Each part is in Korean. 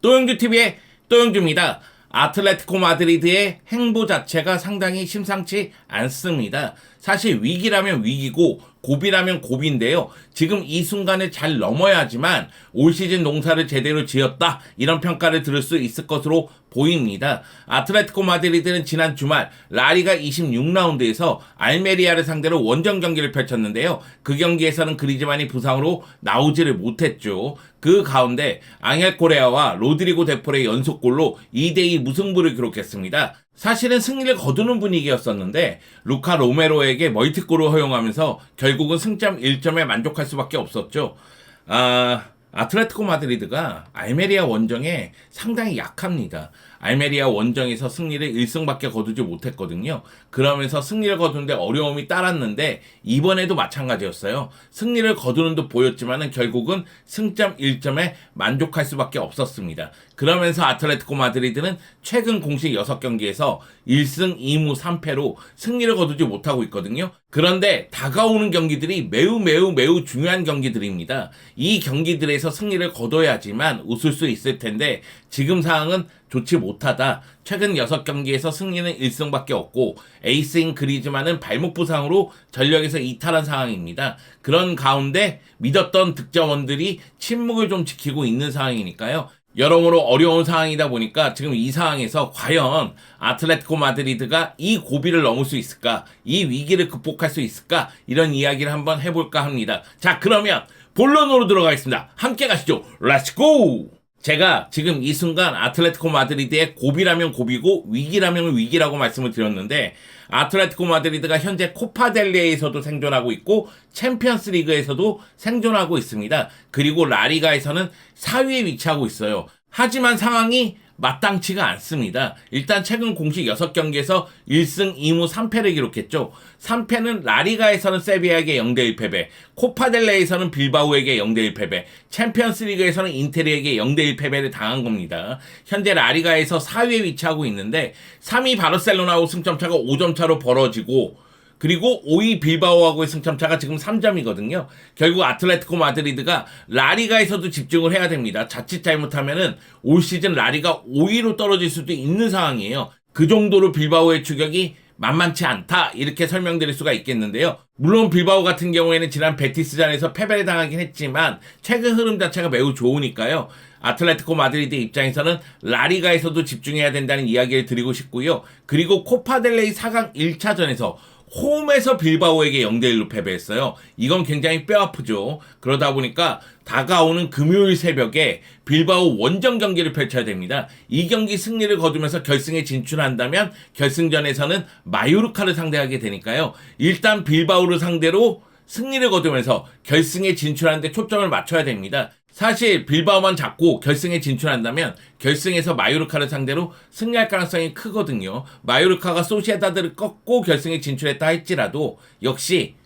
또영주TV의 또영주입니다. 아틀레티코 마드리드의 행보 자체가 상당히 심상치 않습니다. 사실 위기라면 위기고 고비라면 고비인데요. 지금 이 순간을 잘 넘어야지만 올 시즌 농사를 제대로 지었다, 이런 평가를 들을 수 있을 것으로 보입니다. 아틀레티코 마드리드는 지난 주말 라리가 26라운드에서 알메리아를 상대로 원정 경기를 펼쳤는데요. 그 경기에서는 그리즈만이 부상으로 나오지를 못했죠. 그 가운데 앙헬 코레아와 로드리고 데폴의 연속골로 2대2 무승부를 기록했습니다. 사실은 승리를 거두는 분위기였었는데 루카 로메로에게 멀티골을 허용하면서 결국은 승점 1점에 만족할 수밖에 없었죠. 아틀레티코 마드리드가 알메리아 원정에 상당히 약합니다. 알메리아 원정에서 승리를 1승밖에 거두지 못했거든요. 그러면서 승리를 거두는데 어려움이 따랐는데 이번에도 마찬가지였어요. 승리를 거두는 듯 보였지만 결국은 승점 1점에 만족할 수밖에 없었습니다. 그러면서 아틀레티코 마드리드는 최근 공식 6경기에서 1승 2무 3패로 승리를 거두지 못하고 있거든요. 그런데 다가오는 경기들이 매우 중요한 경기들입니다. 이 경기들에서 승리를 거둬야지만 웃을 수 있을 텐데 지금 상황은 좋지 못하다. 최근 6경기에서 승리는 1승밖에 없고 에이스인 그리즈만은 발목 부상으로 전력에서 이탈한 상황입니다. 그런 가운데 믿었던 득점원들이 침묵을 좀 지키고 있는 상황이니까요. 여러모로 어려운 상황이다 보니까 지금 이 상황에서 과연 아틀레티코 마드리드가 이 고비를 넘을 수 있을까? 이 위기를 극복할 수 있을까? 이런 이야기를 한번 해볼까 합니다. 자, 그러면 본론으로 들어가겠습니다. 함께 가시죠. 렛츠고! 제가 지금 이 순간 아틀레티코 마드리드의 고비라면 고비고 위기라면 위기라고 말씀을 드렸는데, 아틀레티코 마드리드가 현재 코파델레에서도 생존하고 있고 챔피언스 리그에서도 생존하고 있습니다. 그리고 라리가에서는 4위에 위치하고 있어요. 하지만 상황이 마땅치가 않습니다. 일단 최근 공식 6경기에서 1승 2무 3패를 기록했죠. 3패는 라리가에서는 세비야에게 0대1 패배, 코파델레에서는 빌바오에게 0대1 패배, 챔피언스 리그에서는 인테르에게 0대1 패배를 당한 겁니다. 현재 라리가에서 4위에 위치하고 있는데 3위 바르셀로나하고 승점차가 5점 차로 벌어지고, 그리고 5위 빌바오하고의 승점차가 지금 3점이거든요. 결국 아틀레티코 마드리드가 라리가에서도 집중을 해야 됩니다. 자칫 잘못하면은 올 시즌 라리가 5위로 떨어질 수도 있는 상황이에요. 그 정도로 빌바오의 추격이 만만치 않다, 이렇게 설명드릴 수가 있겠는데요. 물론 빌바오 같은 경우에는 지난 베티스전에서 패배를 당하긴 했지만 최근 흐름 자체가 매우 좋으니까요. 아틀레티코 마드리드 입장에서는 라리가에서도 집중해야 된다는 이야기를 드리고 싶고요. 그리고 코파델레이 4강 1차전에서 홈에서 빌바오에게 0대1로 패배했어요. 이건 굉장히 뼈아프죠. 그러다 보니까 다가오는 금요일 새벽에 빌바오 원정 경기를 펼쳐야 됩니다. 이 경기 승리를 거두면서 결승에 진출한다면 결승전에서는 마요르카를 상대하게 되니까요. 일단 빌바오를 상대로 승리를 거두면서 결승에 진출하는 데 초점을 맞춰야 됩니다. 사실 빌바오만 잡고 결승에 진출한다면 결승에서 마요르카를 상대로 승리할 가능성이 크거든요. 마요르카가 소시에다드를 꺾고 결승에 진출했다 할지라도 역시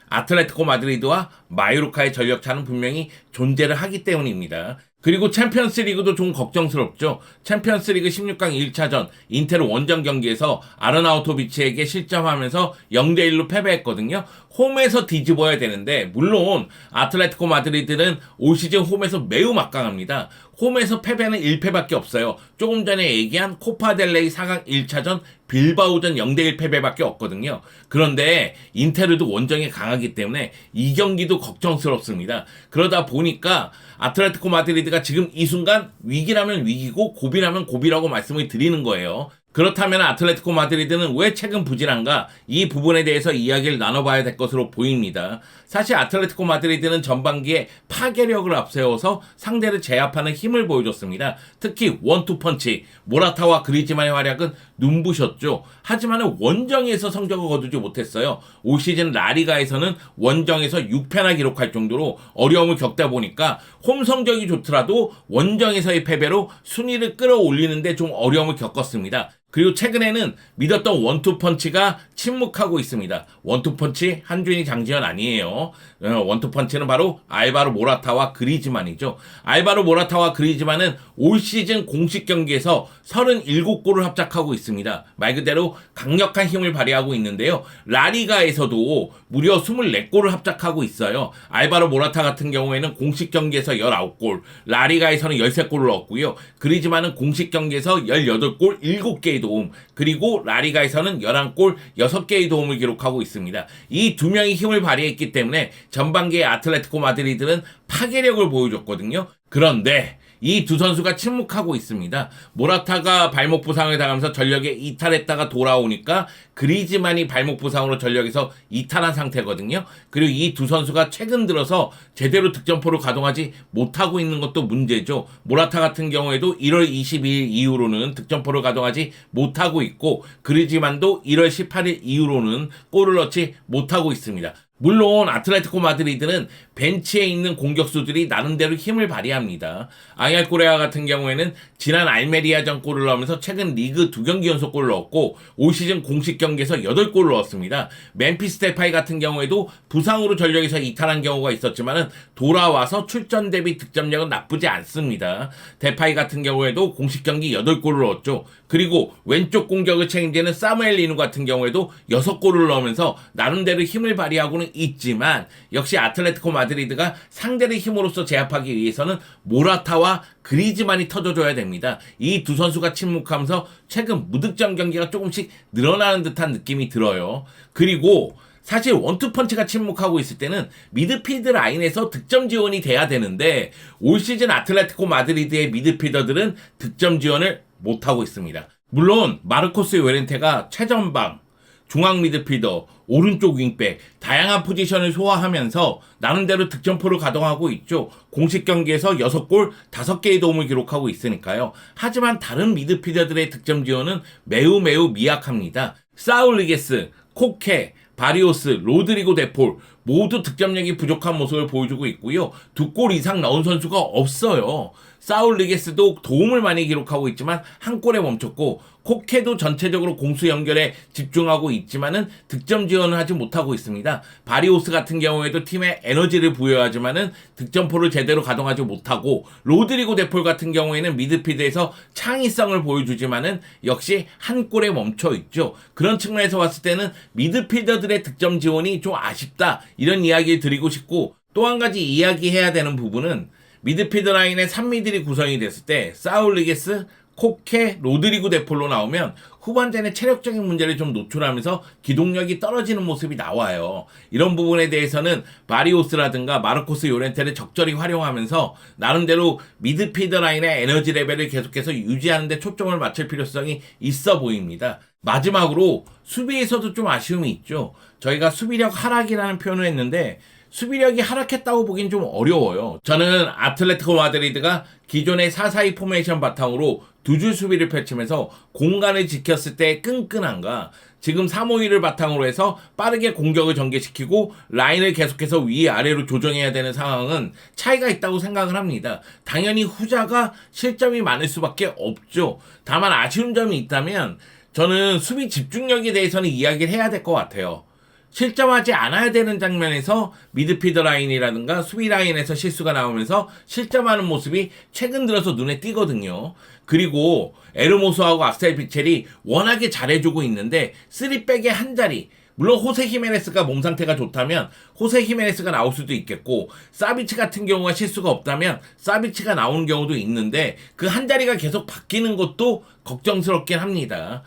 아틀레티코 마드리드와 마요르카의 전력차는 분명히 존재를 하기 때문입니다. 그리고 챔피언스 리그도 좀 걱정스럽죠. 챔피언스 리그 16강 1차전 인테르 원정 경기에서 아르나우토비치에게 실점하면서 0대1로 패배했거든요. 홈에서 뒤집어야 되는데, 물론 아틀레티코 마드리드는 올 시즌 홈에서 매우 막강합니다. 홈에서 패배는 1패밖에 없어요. 조금 전에 얘기한 코파델레이 4강 1차전 빌바오전 0대1 패배밖에 없거든요. 그런데 인테르도 원정에 강하기 때문에 이 경기도 걱정스럽습니다. 그러다 보니까 아틀레티코 마드리드가 지금 이 순간 위기라면 위기고 고비라면 고비라고 말씀을 드리는 거예요. 그렇다면 아틀레티코 마드리드는 왜 최근 부진한가? 이 부분에 대해서 이야기를 나눠봐야 될 것으로 보입니다. 사실 아틀레티코 마드리드는 전반기에 파괴력을 앞세워서 상대를 제압하는 힘을 보여줬습니다. 특히 원투펀치, 모라타와 그리즈만의 활약은 눈부셨죠. 하지만 원정에서 성적을 거두지 못했어요. 올 시즌 라리가에서는 원정에서 6패나 기록할 정도로 어려움을 겪다 보니까 홈 성적이 좋더라도 원정에서의 패배로 순위를 끌어올리는데 좀 어려움을 겪었습니다. 그리고 최근에는 믿었던 원투펀치가 침묵하고 있습니다. 원투펀치 한준희 장지현 아니에요. 원투펀치는 바로 알바로 모라타와 그리즈만이죠. 알바로 모라타와 그리즈만은 올 시즌 공식 경기에서 37골을 합작하고 있습니다. 말 그대로 강력한 힘을 발휘하고 있는데요. 라리가에서도 무려 24골을 합작하고 있어요. 알바로 모라타 같은 경우에는 공식 경기에서 19골, 라리가에서는 13골을 얻고요. 그리즈만은 공식 경기에서 18골 7개의 도움, 그리고 라리가에서는 11골 6개의 도움을 기록하고 있습니다. 이 두 명이 힘을 발휘했기 때문에 전반기에 아틀레티코 마드리드는 파괴력을 보여줬거든요. 그런데 이 두 선수가 침묵하고 있습니다. 모라타가 발목 부상을 당하면서 전력에 이탈했다가 돌아오니까 그리즈만이 발목 부상으로 전력에서 이탈한 상태거든요. 그리고 이 두 선수가 최근 들어서 제대로 득점포를 가동하지 못하고 있는 것도 문제죠. 모라타 같은 경우에도 1월 22일 이후로는 득점포를 가동하지 못하고 있고, 그리즈만도 1월 18일 이후로는 골을 넣지 못하고 있습니다. 물론 아틀레티코 마드리드는 벤치에 있는 공격수들이 나름대로 힘을 발휘합니다. 앙헬 코레아 같은 경우에는 지난 알메리아전 골을 넣으면서 최근 리그 2경기 연속 골을 넣었고, 올 시즌 공식 경기에서 8골을 넣었습니다. 멤피스 데파이 같은 경우에도 부상으로 전력에서 이탈한 경우가 있었지만 돌아와서 출전 대비 득점력은 나쁘지 않습니다. 데파이 같은 경우에도 공식 경기 8골을 넣었죠. 그리고 왼쪽 공격을 책임지는 사무엘 리누 같은 경우에도 6골을 넣으면서 나름대로 힘을 발휘하고는 있지만, 역시 아틀레티코 마드리드가 상대의 힘으로써 제압하기 위해서는 모라타와 그리즈만이 터져줘야 됩니다. 이 두 선수가 침묵하면서 최근 무득점 경기가 조금씩 늘어나는 듯한 느낌이 들어요. 그리고 사실 원투펀치가 침묵하고 있을 때는 미드필드 라인에서 득점 지원이 돼야 되는데, 올 시즌 아틀레티코 마드리드의 미드필더들은 득점 지원을 못하고 있습니다. 물론 마르코스 요렌테가 최전방, 중앙 미드필더, 오른쪽 윙백, 다양한 포지션을 소화하면서 나름대로 득점포를 가동하고 있죠. 공식 경기에서 6골 5개의 도움을 기록하고 있으니까요. 하지만 다른 미드필더들의 득점 지원은 매우 미약합니다. 사울리게스, 코케, 바리오스, 로드리고 데폴 모두 득점력이 부족한 모습을 보여주고 있고요. 2골 이상 넣은 선수가 없어요. 사울리게스도 도움을 많이 기록하고 있지만 한 골에 멈췄고, 코케도 전체적으로 공수 연결에 집중하고 있지만은 득점 지원을 하지 못하고 있습니다. 바리오스 같은 경우에도 팀에 에너지를 부여하지만은 득점포를 제대로 가동하지 못하고, 로드리고 데폴 같은 경우에는 미드필드에서 창의성을 보여주지만은 역시 한 골에 멈춰 있죠. 그런 측면에서 봤을 때는 미드필더들의 득점 지원이 좀 아쉽다, 이런 이야기를 드리고 싶고, 또 한 가지 이야기해야 되는 부분은 미드필드 라인의 3미들이 구성이 됐을 때 사울리게스, 코케, 로드리고 데폴로 나오면 후반전에 체력적인 문제를 좀 노출하면서 기동력이 떨어지는 모습이 나와요. 이런 부분에 대해서는 바리오스라든가 마르코스 요렌테를 적절히 활용하면서 나름대로 미드필더 라인의 에너지 레벨을 계속해서 유지하는 데 초점을 맞출 필요성이 있어 보입니다. 마지막으로 수비에서도 좀 아쉬움이 있죠. 저희가 수비력 하락이라는 표현을 했는데 수비력이 하락했다고 보긴 좀 어려워요. 저는 아틀레티코 마드리드가 기존의 4-4-2 포메이션 바탕으로 두 줄 수비를 펼치면서 공간을 지켰을 때 끈끈함과 지금 3-5-2를 바탕으로 해서 빠르게 공격을 전개시키고 라인을 계속해서 위아래로 조정해야 되는 상황은 차이가 있다고 생각을 합니다. 당연히 후자가 실점이 많을 수밖에 없죠. 다만 아쉬운 점이 있다면 저는 수비 집중력에 대해서는 이야기를 해야 될 것 같아요. 실점하지 않아야 되는 장면에서 미드필더 라인이라든가 수비 라인에서 실수가 나오면서 실점하는 모습이 최근 들어서 눈에 띄거든요. 그리고 에르모소하고 악셀 비첼이 워낙에 잘해주고 있는데 3백의 한 자리, 물론 호세 히메네스가 몸 상태가 좋다면 호세 히메네스가 나올 수도 있겠고, 사비치 같은 경우가 실수가 없다면 사비치가 나오는 경우도 있는데 그 한 자리가 계속 바뀌는 것도 걱정스럽긴 합니다.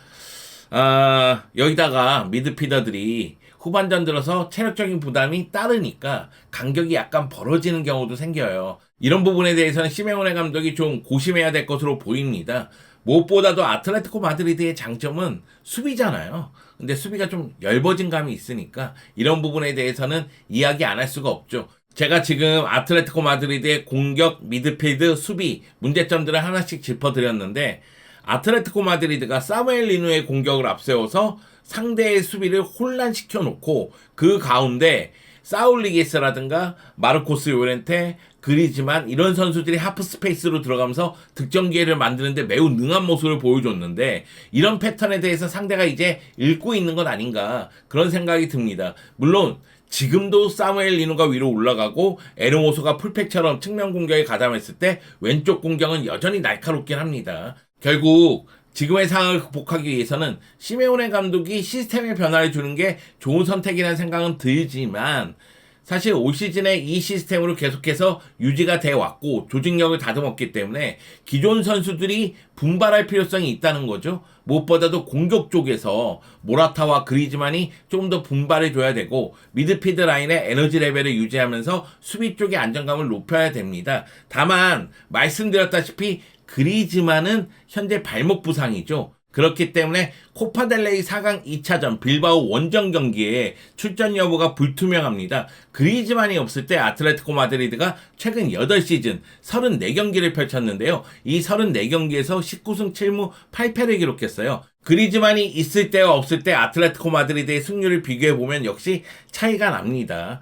여기다가 미드필더들이 후반전 들어서 체력적인 부담이 따르니까 간격이 약간 벌어지는 경우도 생겨요. 이런 부분에 대해서는 시메오네 감독이 좀 고심해야 될 것으로 보입니다. 무엇보다도 아틀레티코 마드리드의 장점은 수비잖아요. 근데 수비가 좀 엷어진 감이 있으니까 이런 부분에 대해서는 이야기 안 할 수가 없죠. 제가 지금 아틀레티코 마드리드의 공격, 미드필드, 수비 문제점들을 하나씩 짚어드렸는데, 아틀레티코 마드리드가 사무엘 리누의 공격을 앞세워서 상대의 수비를 혼란시켜 놓고 그 가운데 사울리게스라든가 마르코스 요렌테, 그리즈만 이런 선수들이 하프 스페이스로 들어가면서 득점 기회를 만드는데 매우 능한 모습을 보여줬는데 이런 패턴에 대해서 상대가 이제 읽고 있는 건 아닌가 그런 생각이 듭니다. 물론 지금도 사무엘 리누가 위로 올라가고 에르모소가 풀백처럼 측면 공격에 가담했을 때 왼쪽 공격은 여전히 날카롭긴 합니다. 결국 지금의 상황을 극복하기 위해서는 시메오네 감독이 시스템의 변화를 주는 게 좋은 선택이라는 생각은 들지만 사실 올 시즌에 이 시스템으로 계속해서 유지가 돼 왔고 조직력을 다듬었기 때문에 기존 선수들이 분발할 필요성이 있다는 거죠. 무엇보다도 공격 쪽에서 모라타와 그리즈만이 좀 더 분발해 줘야 되고 미드필드 라인의 에너지 레벨을 유지하면서 수비 쪽의 안정감을 높여야 됩니다. 다만 말씀드렸다시피 그리즈만은 현재 발목 부상이죠. 그렇기 때문에 코파델레이 4강 2차전 빌바오 원정 경기에 출전 여부가 불투명합니다. 그리즈만이 없을 때 아틀레티코 마드리드가 최근 8시즌 34경기를 펼쳤는데요. 이 34경기에서 19승 7무 8패를 기록했어요. 그리즈만이 있을 때와 없을 때 아틀레티코 마드리드의 승률을 비교해보면 역시 차이가 납니다.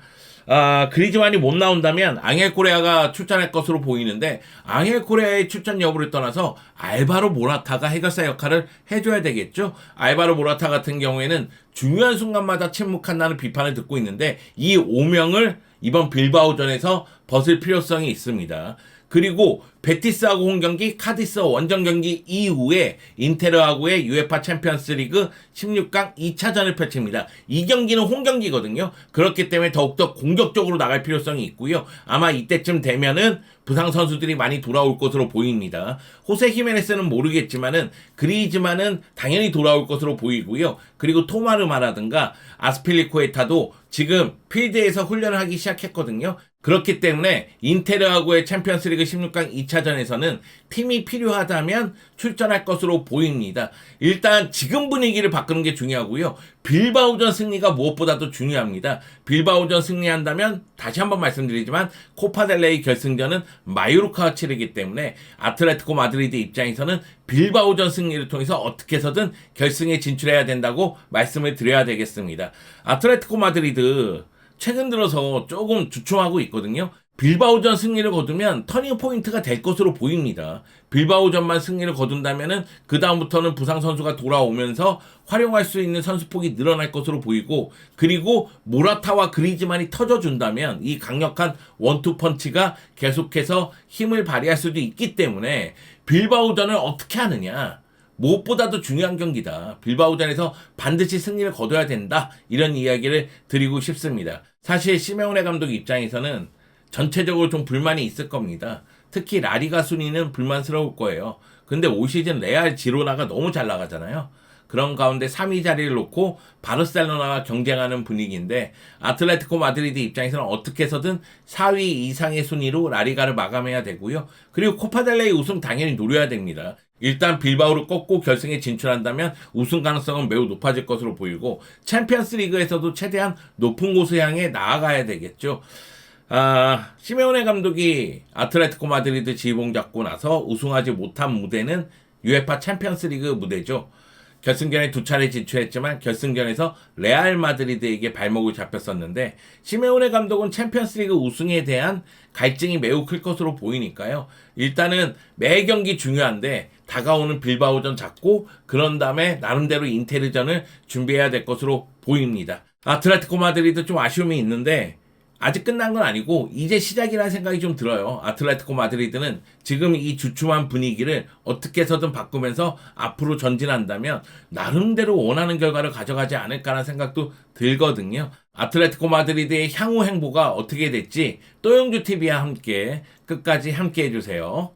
그리즈만이 못 나온다면 앙헬 코레아가 출전할 것으로 보이는데 앙헬 코레아의 출전 여부를 떠나서 알바로 모라타가 해결사 역할을 해줘야 되겠죠. 알바로 모라타 같은 경우에는 중요한 순간마다 침묵한다는 비판을 듣고 있는데 이 오명을 이번 빌바오전에서 벗을 필요성이 있습니다. 그리고 베티스하고 홈경기, 카디스와 원정 경기 이후에 인테르하고의 UEFA 챔피언스 리그 16강 2차전을 펼칩니다. 이 경기는 홈경기거든요. 그렇기 때문에 더욱더 공격적으로 나갈 필요성이 있고요. 아마 이때쯤 되면은 부상 선수들이 많이 돌아올 것으로 보입니다. 호세 히메네스는 모르겠지만은 그리즈만은 당연히 돌아올 것으로 보이고요. 그리고 토마르마라든가 아스필리쿠에타도 지금 필드에서 훈련을 하기 시작했거든요. 그렇기 때문에 인테르하고의 챔피언스리그 16강 2차전에서는 팀이 필요하다면 출전할 것으로 보입니다. 일단 지금 분위기를 바꾸는 게 중요하고요. 빌바오전 승리가 무엇보다도 중요합니다. 빌바오전 승리한다면 다시 한번 말씀드리지만 코파델레이 결승전은 마요르카와 치르기 때문에 아틀레티코 마드리드 입장에서는 빌바오전 승리를 통해서 어떻게 해서든 결승에 진출해야 된다고 말씀을 드려야 되겠습니다. 아틀레티코 마드리드 최근 들어서 조금 주춤하고 있거든요. 빌바오전 승리를 거두면 터닝 포인트가 될 것으로 보입니다. 빌바오전만 승리를 거둔다면은 그 다음부터는 부상 선수가 돌아오면서 활용할 수 있는 선수폭이 늘어날 것으로 보이고, 그리고 모라타와 그리즈만이 터져준다면 이 강력한 원투 펀치가 계속해서 힘을 발휘할 수도 있기 때문에 빌바오전을 어떻게 하느냐, 무엇보다도 중요한 경기다. 빌바오전에서 반드시 승리를 거둬야 된다. 이런 이야기를 드리고 싶습니다. 사실 시메오네 감독 입장에서는 전체적으로 좀 불만이 있을 겁니다. 특히 라리가 순위는 불만스러울 거예요. 근데 올 시즌 레알 지로나가 너무 잘 나가잖아요. 그런 가운데 3위 자리를 놓고 바르셀로나와 경쟁하는 분위기인데 아틀레티코 마드리드 입장에서는 어떻게 해서든 4위 이상의 순위로 라리가를 마감해야 되고요. 그리고 코파델레이 우승 당연히 노려야 됩니다. 일단 빌바오를 꺾고 결승에 진출한다면 우승 가능성은 매우 높아질 것으로 보이고 챔피언스 리그에서도 최대한 높은 곳을 향해 나아가야 되겠죠. 시메오네 감독이 아틀레티코 마드리드 지휘봉 잡고 나서 우승하지 못한 무대는 UEFA 챔피언스 리그 무대죠. 결승전에 2차례 진출했지만 결승전에서 레알 마드리드에게 발목을 잡혔었는데 시메오네 감독은 챔피언스리그 우승에 대한 갈증이 매우 클 것으로 보이니까요. 일단은 매 경기 중요한데 다가오는 빌바오전 잡고 그런 다음에 나름대로 인테르전을 준비해야 될 것으로 보입니다. 아틀레티코 마드리드 좀 아쉬움이 있는데 아직 끝난 건 아니고 이제 시작이라는 생각이 좀 들어요. 아틀레티코 마드리드는 지금 이 주춤한 분위기를 어떻게 해서든 바꾸면서 앞으로 전진한다면 나름대로 원하는 결과를 가져가지 않을까라는 생각도 들거든요. 아틀레티코 마드리드의 향후 행보가 어떻게 될지 또영주TV와 함께 끝까지 함께 해주세요.